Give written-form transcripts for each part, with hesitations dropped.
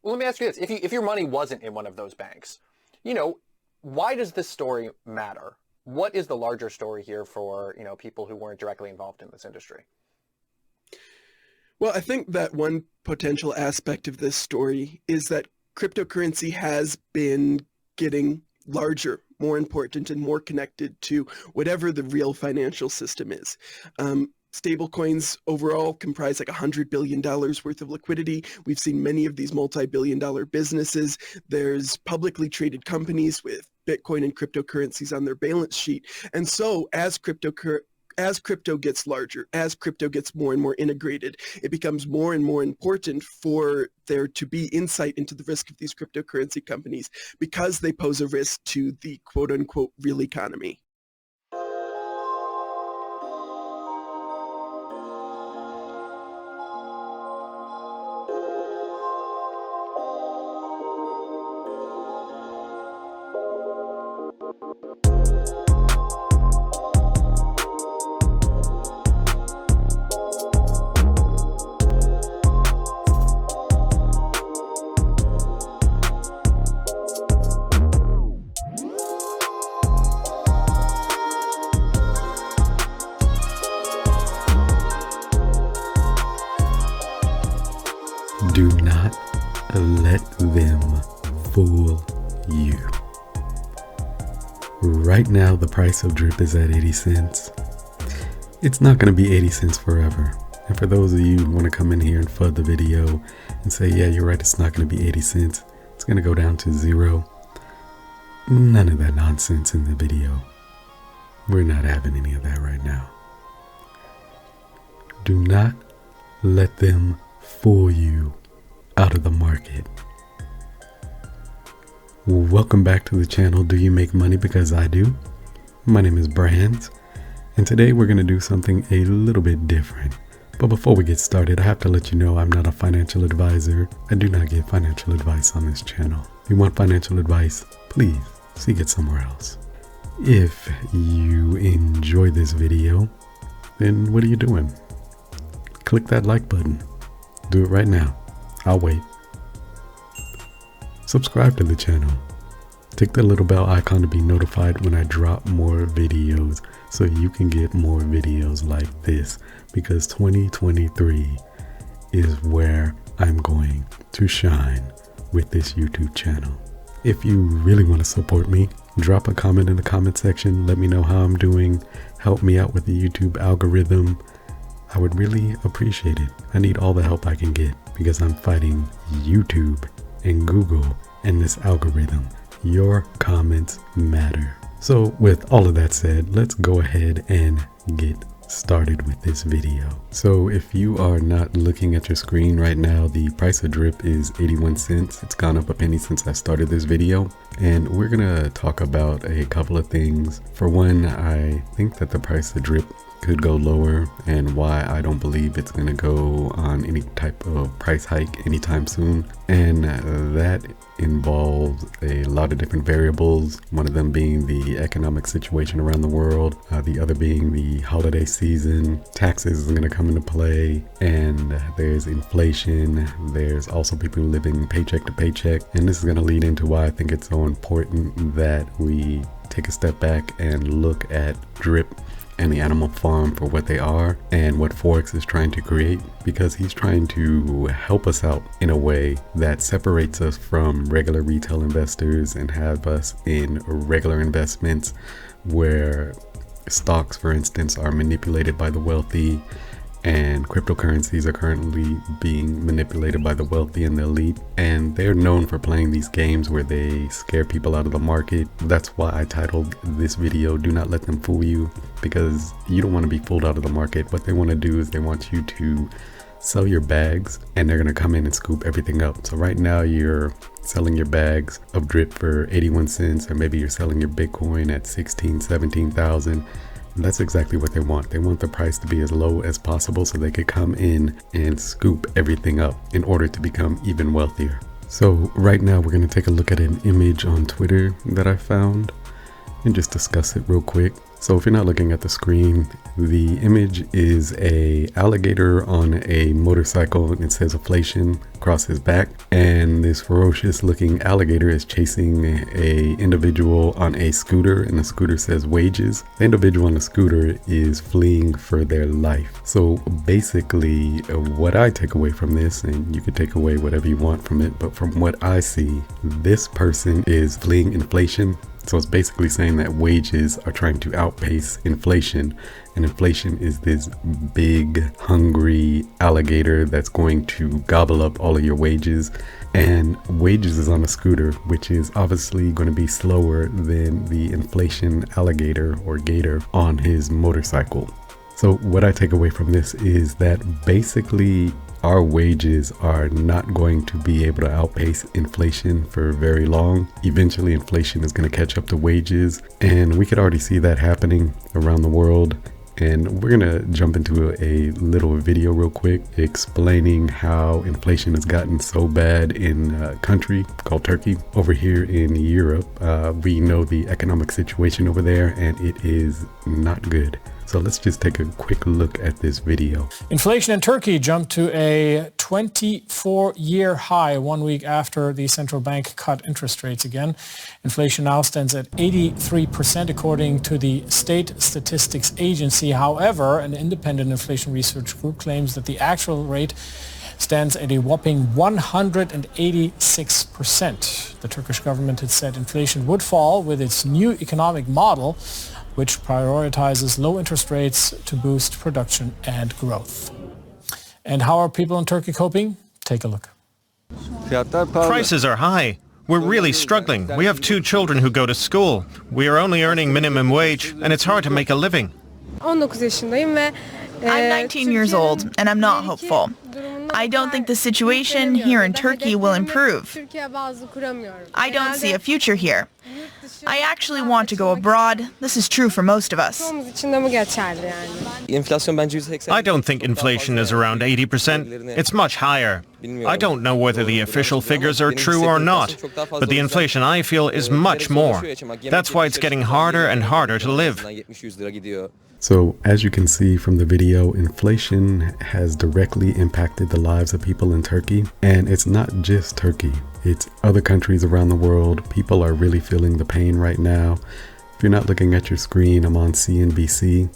Well, let me ask you this. If your money wasn't in one of those banks, you know, why does this story matter? What is the larger story here for, people who weren't directly involved in this industry? Well, I think that one potential aspect of this story is that cryptocurrency has been getting larger, more important, and more connected to whatever the real financial system is. Stablecoins overall comprise like $100 billion worth of liquidity. We've seen many of these multi-billion-dollar businesses. There's publicly traded companies with Bitcoin and cryptocurrencies on their balance sheet. And so as crypto gets larger, as crypto gets more and more integrated, it becomes more and more important for there to be insight into the risk of these cryptocurrency companies because they pose a risk to the quote-unquote real economy. Do not let them fool you. Right now, the price of drip is at 80 cents. It's not going to be 80 cents forever. And for those of you who want to come in here and FUD the video and say, yeah, you're right, it's not going to be 80 cents. It's going to go down to 0. None of that nonsense in the video. We're not having any of that right now. Do not let them fool you out of the market. Welcome back to the channel. Do you make money? Because I do. My name is Brands, and today we're going to do something a little bit different. But before we get started, I have to let you know I'm not a financial advisor. I do not give financial advice on this channel. If you want financial advice, please seek it somewhere else. If you enjoy this video, then what are you doing? Click that like button. Do it right now. I'll wait. Subscribe to the channel. Tick the little bell icon to be notified when I drop more videos so you can get more videos like this, because 2023 is where I'm going to shine with this YouTube channel. If you really want to support me, drop a comment in the comment section. Let me know how I'm doing. Help me out with the YouTube algorithm. I would really appreciate it. I need all the help I can get because I'm fighting YouTube and Google and this algorithm. Your comments matter. So with all of that said, let's go ahead and get started with this video. So if you are not looking at your screen right now, the price of drip is 81 cents. It's gone up a penny since I started this video. And we're gonna talk about a couple of things. For one, I think that the price of drip could go lower, and why I don't believe it's going to go on any type of price hike anytime soon. And that involves a lot of different variables, one of them being the economic situation around the world, the other being the holiday season. Taxes are going to come into play, and there's inflation. There's also people living paycheck to paycheck, and this is going to lead into why I think it's so important that we take a step back and look at drip and the animal farm for what they are and what Forex is trying to create, because he's trying to help us out in a way that separates us from regular retail investors and have us in regular investments where stocks, for instance, are manipulated by the wealthy, and cryptocurrencies are currently being manipulated by the wealthy and the elite, and they're known for playing these games where they scare people out of the market. That's why I titled this video, Do Not Let Them Fool You, because you don't want to be fooled out of the market. What they want to do is they want you to sell your bags, and they're going to come in and scoop everything up. So right now you're selling your bags of drip for 81 cents, or maybe you're selling your Bitcoin at 16, 17,000. That's exactly what they want. They want the price to be as low as possible so they could come in and scoop everything up in order to become even wealthier. So right now we're going to take a look at an image on Twitter that I found and just discuss it real quick. So if you're not looking at the screen, the image is a alligator on a motorcycle and it says inflation across his back. And this ferocious looking alligator is chasing a individual on a scooter, and the scooter says wages. The individual on the scooter is fleeing for their life. So basically what I take away from this, and you could take away whatever you want from it, but from what I see, this person is fleeing inflation. So it's basically saying that wages are trying to outpace inflation, and inflation is this big, hungry alligator that's going to gobble up all of your wages. And wages is on a scooter, which is obviously going to be slower than the inflation alligator or gator on his motorcycle. So what I take away from this is that basically our wages are not going to be able to outpace inflation for very long. Eventually inflation is going to catch up to wages, and we could already see that happening around the world. And we're gonna jump into a little video real quick explaining how inflation has gotten so bad in a country called Turkey. Over here in Europe, we know the economic situation over there, and it is not good. So let's just take a quick look at this video. Inflation in Turkey jumped to a 24-year high 1 week after the central bank cut interest rates again. Inflation now stands at 83% according to the State Statistics Agency. However, an independent inflation research group claims that the actual rate stands at a whopping 186%. The Turkish government had said inflation would fall with its new economic model, which prioritizes low interest rates to boost production and growth. And how are people in Turkey coping? Take a look. Prices are high. We're really struggling. We have 2 children who go to school. We are only earning minimum wage, and it's hard to make a living. I'm 19 years old, and I'm not hopeful. I don't think the situation here in Turkey will improve. I don't see a future here. I actually want to go abroad. This is true for most of us. I don't think inflation is around 80%. It's much higher. I don't know whether the official figures are true or not, but the inflation I feel is much more. That's why it's getting harder and harder to live. So as you can see from the video, inflation has directly impacted the lives of people in Turkey. And it's not just Turkey, it's other countries around the world. People are really feeling the pain right now. If you're not looking at your screen, I'm on CNBC,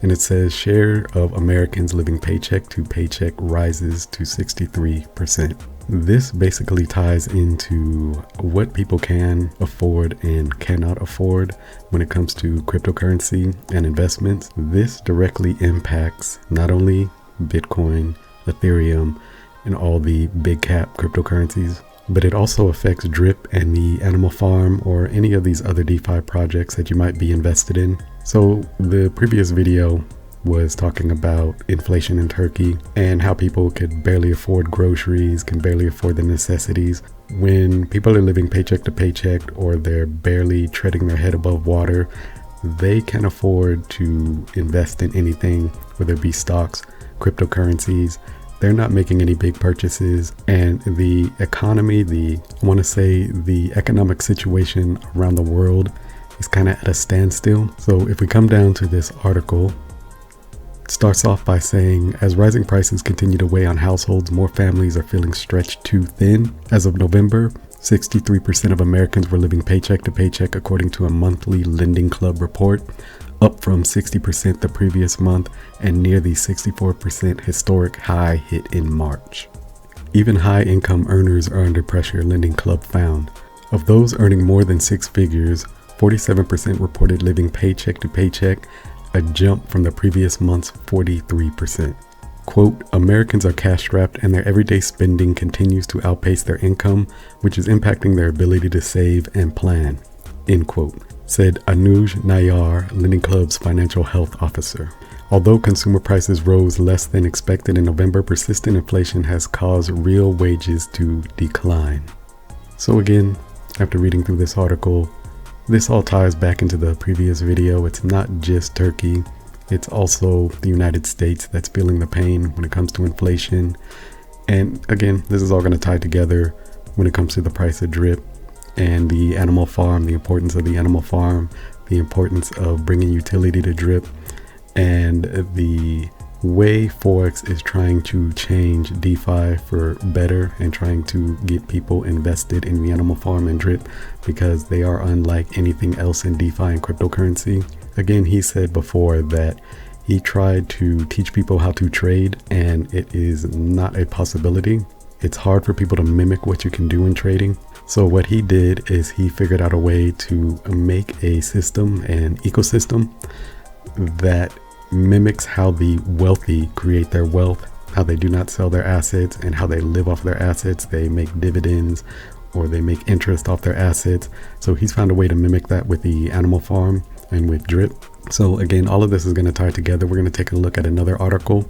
and it says share of Americans living paycheck to paycheck rises to 63%. This basically ties into what people can afford and cannot afford when it comes to cryptocurrency and investments. This directly impacts not only Bitcoin, Ethereum, and all the big cap cryptocurrencies, but it also affects Drip and the Animal Farm or any of these other DeFi projects that you might be invested in. So the previous video was talking about inflation in Turkey and how people could barely afford groceries, can barely afford the necessities. When people are living paycheck to paycheck or they're barely treading their head above water, they can afford to invest in anything, whether it be stocks, cryptocurrencies. They're not making any big purchases, and the economy, the economic situation around the world is kind of at a standstill. So if we come down to this article, starts off by saying, as rising prices continue to weigh on households, more families are feeling stretched too thin. As of November, 63% of Americans were living paycheck to paycheck, according to a monthly Lending Club report, up from 60% the previous month and near the 64% historic high hit in March. Even high income earners are under pressure, Lending Club found. Of those earning more than 6 figures, 47% reported living paycheck to paycheck, a jump from the previous month's 43%. Quote, Americans are cash strapped and their everyday spending continues to outpace their income, which is impacting their ability to save and plan, end quote, said Anuj Nayar, Lending Club's financial health officer. Although consumer prices rose less than expected in November, persistent inflation has caused real wages to decline. So again, after reading through this article, this all ties back into the previous video. It's not just Turkey, it's also the United States that's feeling the pain when it comes to inflation. And again, this is all going to tie together when it comes to the price of Drip and the animal farm, the importance of the animal farm, the importance of bringing utility to drip, and the way Forex is trying to change DeFi for better and trying to get people invested in the animal farm and drip because they are unlike anything else in DeFi and cryptocurrency. Again, he said before that he tried to teach people how to trade, and it is not a possibility. It's hard for people to mimic what you can do in trading. So what he did is he figured out a way to make a system, an ecosystem that mimics how the wealthy create their wealth, how they do not sell their assets and how they live off their assets. They make dividends or they make interest off their assets. So he's found a way to mimic that with the animal farm and with drip. So again, all of this is going to tie together. We're going to take a look at another article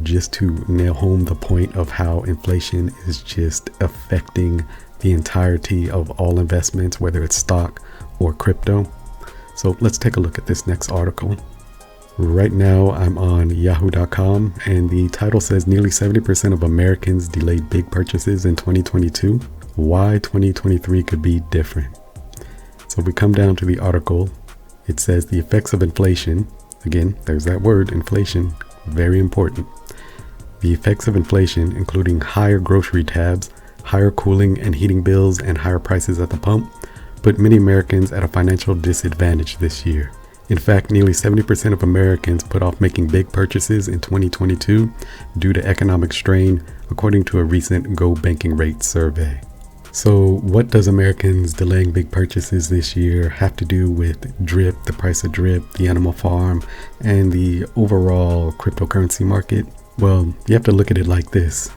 just to nail home the point of how inflation is just affecting the entirety of all investments, whether it's stock or crypto. So let's take a look at this next article. Right now I'm on yahoo.com, and the title says nearly 70% of Americans delayed big purchases in 2022. Why 2023 could be different. So we come down to the article. It says the effects of inflation. Again, there's that word, inflation, very important. The effects of inflation, including higher grocery tabs, higher cooling and heating bills, and higher prices at the pump, put many Americans at a financial disadvantage this year. In fact, nearly 70% of Americans put off making big purchases in 2022 due to economic strain, according to a recent Go Banking Rate survey. So what does Americans delaying big purchases this year have to do with drip, the price of drip, the animal farm, and the overall cryptocurrency market? Well, you have to look at it like this.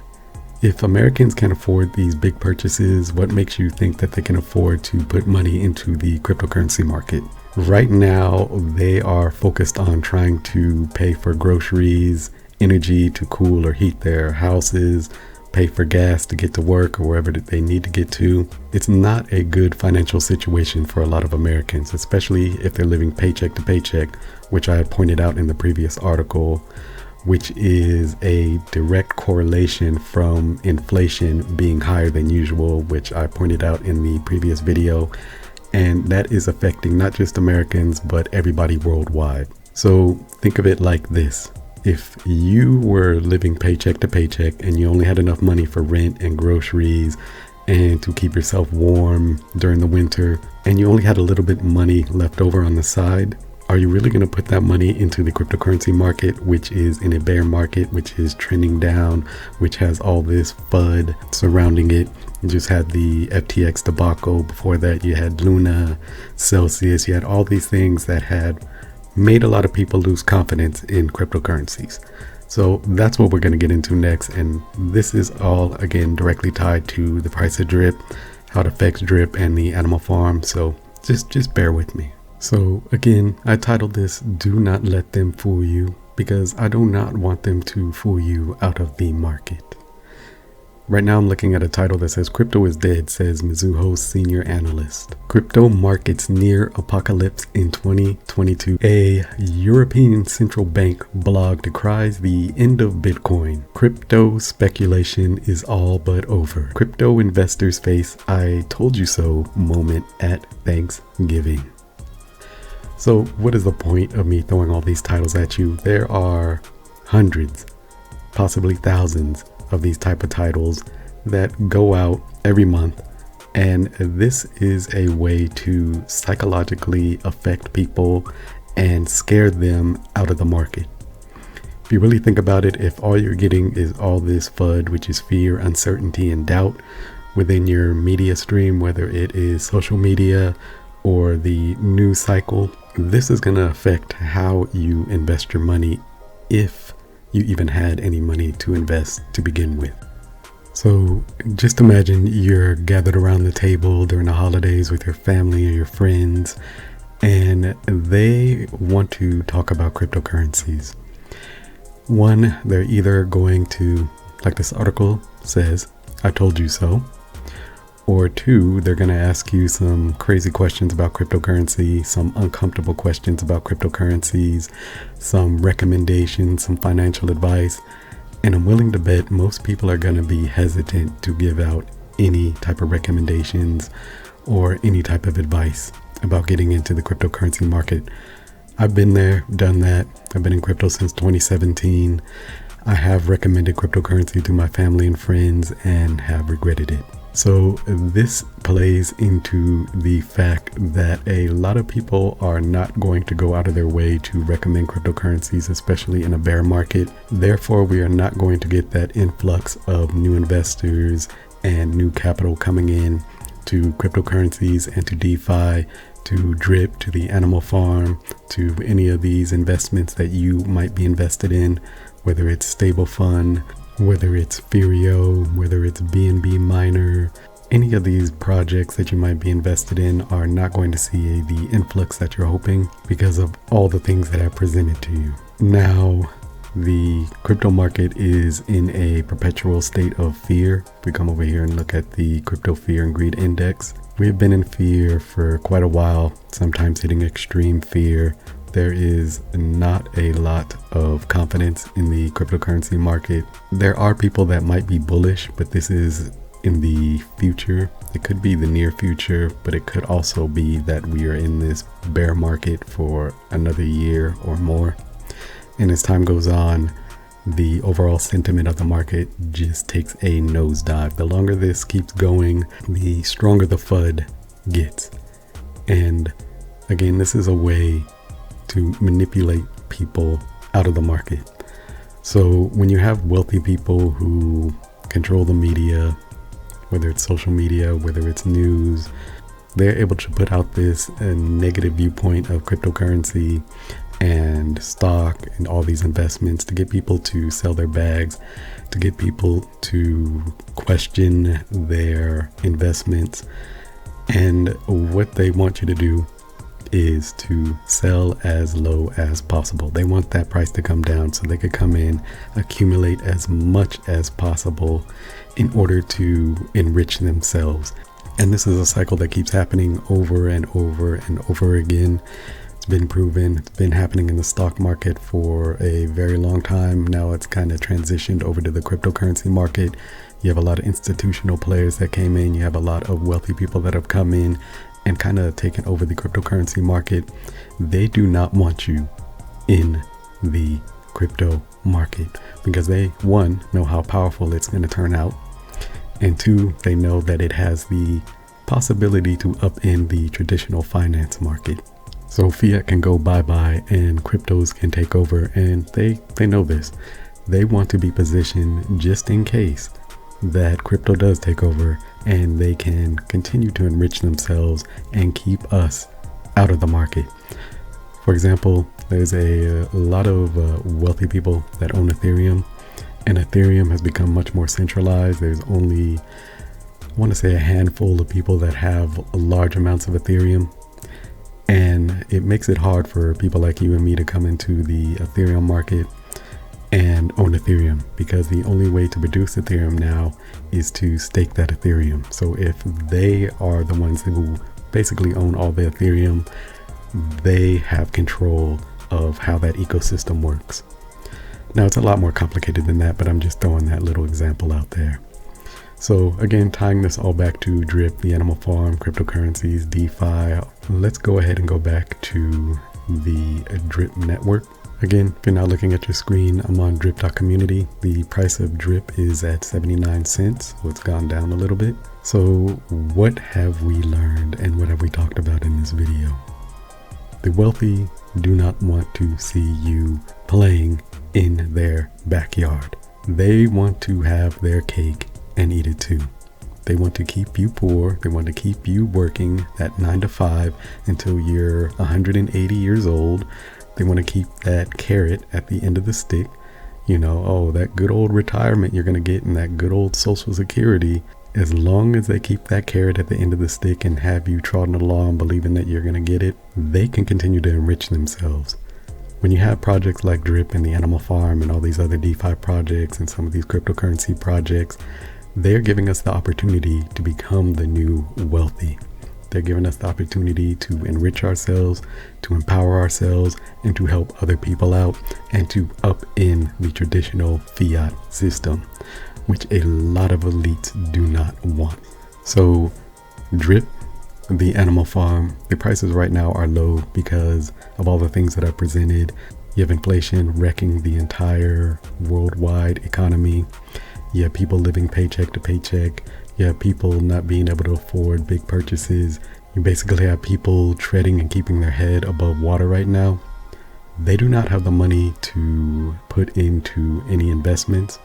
If Americans can afford these big purchases, what makes you think that they can afford to put money into the cryptocurrency market? Right now, they are focused on trying to pay for groceries, energy to cool or heat their houses, pay for gas to get to work or wherever they need to get to. It's not a good financial situation for a lot of Americans, especially if they're living paycheck to paycheck, which I pointed out in the previous article, which is a direct correlation from inflation being higher than usual, which I pointed out in the previous video. And that is affecting not just Americans, but everybody worldwide. So think of it like this. If you were living paycheck to paycheck and you only had enough money for rent and groceries and to keep yourself warm during the winter, and you only had a little bit of money left over on the side, are you really going to put that money into the cryptocurrency market, which is in a bear market, which is trending down, which has all this FUD surrounding it? You just had the FTX debacle. Before that, you had Luna, Celsius. You had all these things that had made a lot of people lose confidence in cryptocurrencies. So that's what we're going to get into next. And this is all, again, directly tied to the price of drip, how it affects drip and the animal farm. So just bear with me. So again, I titled this, Do Not Let Them Fool You, because I do not want them to fool you out of the market. Right now I'm looking at a title that says Crypto is Dead, says Mizuho's senior analyst. Crypto markets near apocalypse in 2022. A European central bank blog decries the end of Bitcoin. Crypto speculation is all but over. Crypto investors face I told you so moment at Thanksgiving. So what is the point of me throwing all these titles at you? There are hundreds, possibly thousands of these type of titles that go out every month, and this is a way to psychologically affect people and scare them out of the market. If you really think about it, if all you're getting is all this FUD, which is fear, uncertainty, and doubt within your media stream, whether it is social media or the news cycle, this is going to affect how you invest your money, if you even had any money to invest to begin with. So just imagine you're gathered around the table during the holidays with your family or your friends, and they want to talk about cryptocurrencies. One, they're either going to, like this article says, I told you so. Or two, they're going to ask you some crazy questions about cryptocurrency, some uncomfortable questions about cryptocurrencies, some recommendations, some financial advice. And I'm willing to bet most people are going to be hesitant to give out any type of recommendations or any type of advice about getting into the cryptocurrency market. I've been there, done that. I've been in crypto since 2017. I have recommended cryptocurrency to my family and friends and have regretted it. So this plays into the fact that a lot of people are not going to go out of their way to recommend cryptocurrencies, especially in a bear market. Therefore, we are not going to get that influx of new investors and new capital coming in to cryptocurrencies and to DeFi, to Drip, to the animal farm, to any of these investments that you might be invested in, whether it's stable fund, whether it's Furio, whether it's BNB Miner. Any of these projects that you might be invested in are not going to see the influx that you're hoping because of all the things that I presented to you. Now, the crypto market is in a perpetual state of fear. If we come over here and look at the crypto fear and greed index, we have been in fear for quite a while, sometimes hitting extreme fear. There is not a lot of confidence in the cryptocurrency market. There are people that might be bullish, but this is in the future. It could be the near future, but it could also be that we are in this bear market for another year or more. And as time goes on, the overall sentiment of the market just takes a nosedive. The longer this keeps going, the stronger the FUD gets. And again, this is a way to manipulate people out of the market. So when you have wealthy people who control the media, whether it's social media, whether it's news, they're able to put out this negative viewpoint of cryptocurrency and stock and all these investments to get people to sell their bags, to get people to question their investments. And what they want you to do is to sell as low as possible. They want that price to come down so they could come in, accumulate as much as possible in order to enrich themselves. And this is a cycle that keeps happening over and over and over again. It's been proven. It's been happening in the stock market for a very long time. Now it's kind of transitioned over to the cryptocurrency market. You have a lot of institutional players that came in. You have a lot of wealthy people that have come in and kind of taken over the cryptocurrency market. They do not want you in the crypto market because they, one, know how powerful it's going to turn out, and two, they know that it has the possibility to upend the traditional finance market. So fiat can go bye-bye and cryptos can take over, and they know this. They want to be positioned just in case that crypto does take over, and they can continue to enrich themselves and keep us out of the market. For example, there's a lot of wealthy people that own Ethereum, and Ethereum has become much more centralized. There's only, I want to say, a handful of people that have large amounts of Ethereum. And it makes it hard for people like you and me to come into the Ethereum market and own Ethereum, because the only way to produce Ethereum now is to stake that Ethereum. So if they are the ones who basically own all the Ethereum, they have control of how that ecosystem works. Now it's a lot more complicated than that, but I'm just throwing that little example out there. So again, tying this all back to Drip, the animal farm, cryptocurrencies, DeFi, let's go ahead and go back to the Drip network. Again, if you're not looking at your screen, I'm on drip.community. The price of Drip is at 79 cents, so it's gone down a little bit. So what have we learned and what have we talked about in this video? The wealthy do not want to see you playing in their backyard. They want to have their cake and eat it too. They want to keep you poor. They want to keep you working that 9 to 5 until you're 180 years old. They want to keep that carrot at the end of the stick. You know, oh, that good old retirement you're going to get and that good old Social Security. As long as they keep that carrot at the end of the stick and have you trotting along believing that you're going to get it, they can continue to enrich themselves. When you have projects like Drip and the Animal Farm and all these other DeFi projects and some of these cryptocurrency projects, they're giving us the opportunity to become the new wealthy. They're giving us the opportunity to enrich ourselves, to empower ourselves, and to help other people out, and to upend the traditional fiat system, which a lot of elites do not want. So Drip, the animal farm, the prices right now are low because of all the things that I presented. You have inflation wrecking the entire worldwide economy. You have people living paycheck to paycheck. You have people not being able to afford big purchases. You basically have people treading and keeping their head above water right now. They do not have the money to put into any investments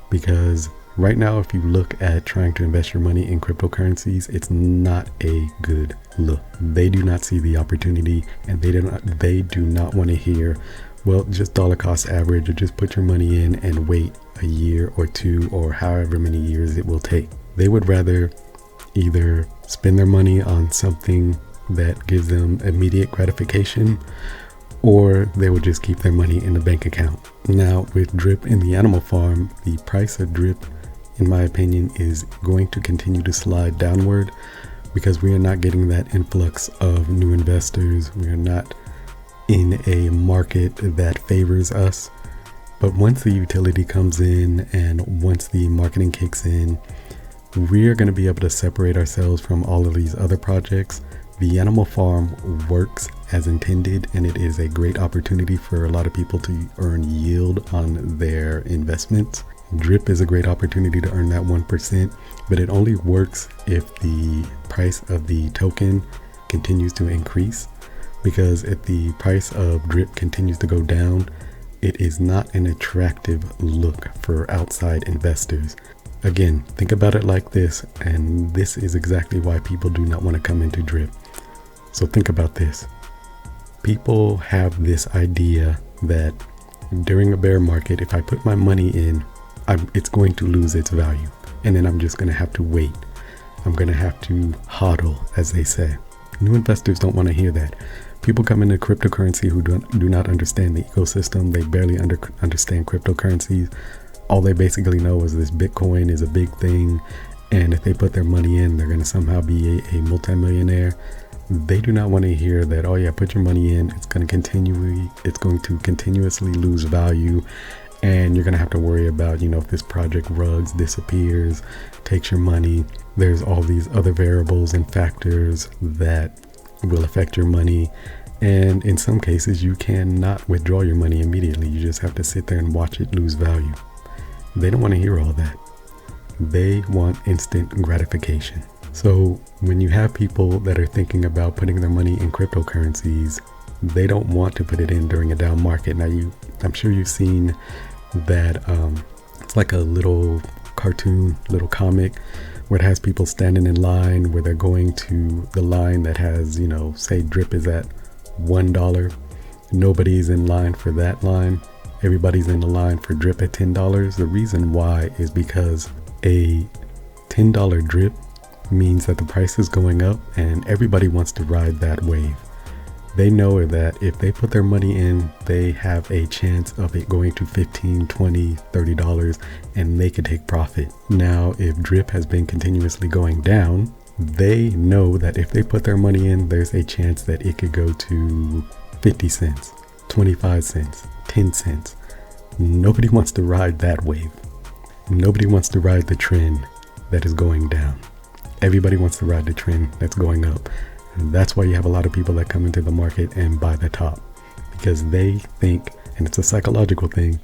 because right now, if you look at trying to invest your money in cryptocurrencies, it's not a good look. They do not see the opportunity, and they do not want to hear, well, just dollar cost average, or just put your money in and wait a year or two or however many years it will take. They would rather either spend their money on something that gives them immediate gratification, or they would just keep their money in the bank account. Now, with drip in the animal farm, the price of drip, in my opinion, is going to continue to slide downward because we are not getting that influx of new investors. We are not in a market that favors us. But once the utility comes in and once the marketing kicks in, we're going to be able to separate ourselves from all of these other projects. The animal farm works as intended, and it is a great opportunity for a lot of people to earn yield on their investments. Drip is a great opportunity to earn that 1%, but it only works if the price of the token continues to increase, because if the price of drip continues to go down, it is not an attractive look for outside investors. Again, think about it like this, and this is exactly why people do not want to come into drip. So think about this. People have this idea that during a bear market, if I put my money in, it's going to lose its value. And then I'm just going to have to wait. I'm going to have to hodl, as they say. New investors don't want to hear that. People come into cryptocurrency who do not understand the ecosystem. They barely understand cryptocurrencies. All they basically know is this Bitcoin is a big thing. And if they put their money in, they're going to somehow be a multimillionaire. They do not want to hear that, oh yeah, put your money in, it's going to continuously lose value, and you're going to have to worry about, if this project rugs, disappears, takes your money. There's all these other variables and factors that will affect your money, and in some cases you cannot withdraw your money immediately. You just have to sit there and watch it lose value. They don't want to hear all that. They want instant gratification. So when you have people that are thinking about putting their money in cryptocurrencies, they don't want to put it in during a down market. Now, I'm sure you've seen that it's like a little cartoon, little comic, where it has people standing in line, where they're going to the line that has, say drip is at $1. Nobody's in line for that line. Everybody's in the line for drip at $10. The reason why is because a $10 drip means that the price is going up and everybody wants to ride that wave. They know that if they put their money in, they have a chance of it going to $15, $20, $30, and they could take profit. Now, if drip has been continuously going down, they know that if they put their money in, there's a chance that it could go to 50 cents, 25 cents, 10 cents. Nobody wants to ride that wave. Nobody wants to ride the trend that is going down. Everybody wants to ride the trend that's going up. And that's why you have a lot of people that come into the market and buy the top, because they think, and it's a psychological thing,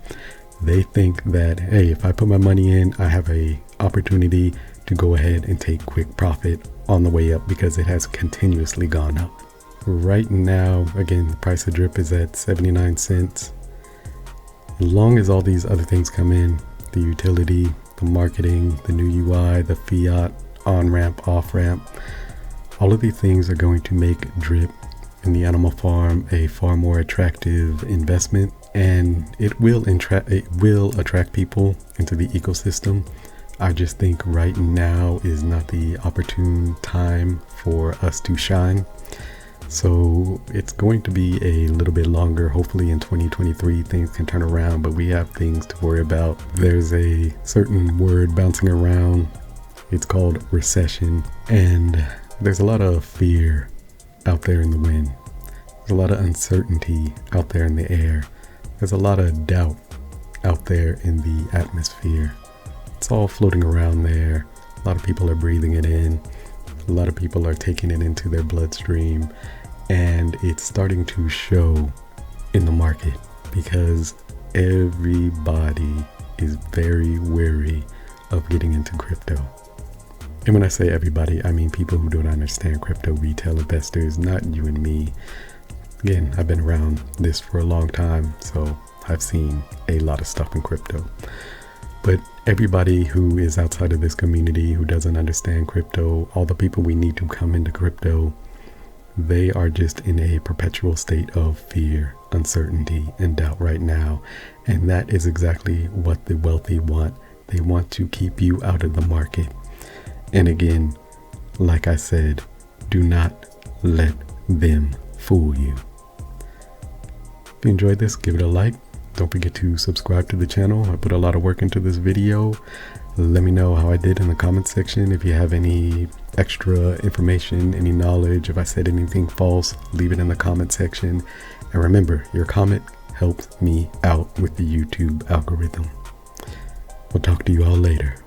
they think that, hey, if I put my money in, I have a opportunity to go ahead and take quick profit on the way up because it has continuously gone up. Right now, again, the price of drip is at 79 cents. As long as all these other things come in, the utility, the marketing, the new UI, the fiat, on-ramp, off-ramp, all of these things are going to make drip in the animal farm a far more attractive investment, and it will attract people into the ecosystem. I just think right now is not the opportune time for us to shine. So it's going to be a little bit longer. Hopefully in 2023 things can turn around, but we have things to worry about. There's a certain word bouncing around. It's called recession, and there's a lot of fear out there in the wind. There's a lot of uncertainty out there in the air. There's a lot of doubt out there in the atmosphere. It's all floating around there. A lot of people are breathing it in. A lot of people are taking it into their bloodstream, and it's starting to show in the market because everybody is very wary of getting into crypto. And when I say everybody, I mean people who don't understand crypto, retail investors, not you and me. Again, I've been around this for a long time, so I've seen a lot of stuff in crypto. But everybody who is outside of this community, who doesn't understand crypto, all the people we need to come into crypto, they are just in a perpetual state of fear, uncertainty, and doubt right now. And that is exactly what the wealthy want. They want to keep you out of the market. And again, like I said, do not let them fool you. If you enjoyed this, give it a like. Don't forget to subscribe to the channel. I put a lot of work into this video. Let me know how I did in the comment section. If you have any extra information, any knowledge, if I said anything false, leave it in the comment section. And remember, your comment helps me out with the YouTube algorithm. We'll talk to you all later.